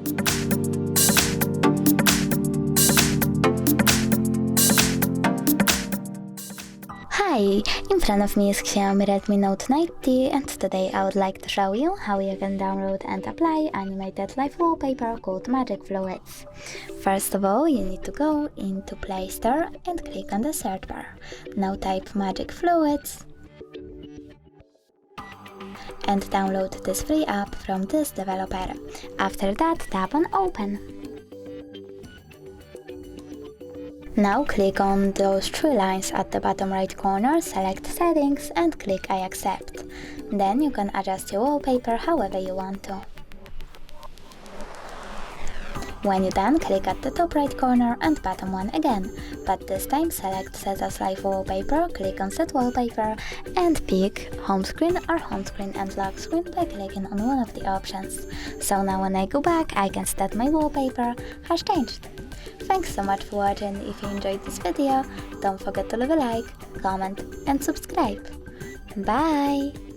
Hi, in front of me is Xiaomi Redmi Note 90 and today I would like to show you how you can download and apply animated live wallpaper called Magic Fluids. First of all, you need to go into Play Store and click on the search bar. Now type Magic Fluids and download this free app from this developer. After that, tap on Open. Now click on those three lines at the bottom right corner, select Settings and click I accept. Then you can adjust your wallpaper however you want to. When you're done, click at the top right corner and bottom one again, but this time select Set as Live Wallpaper, click on Set Wallpaper and pick Home Screen or Home Screen and Lock Screen by clicking on one of the options. So now when I go back, I can set my wallpaper has changed. Thanks so much for watching. If you enjoyed this video, don't forget to leave a like, comment and subscribe. Bye!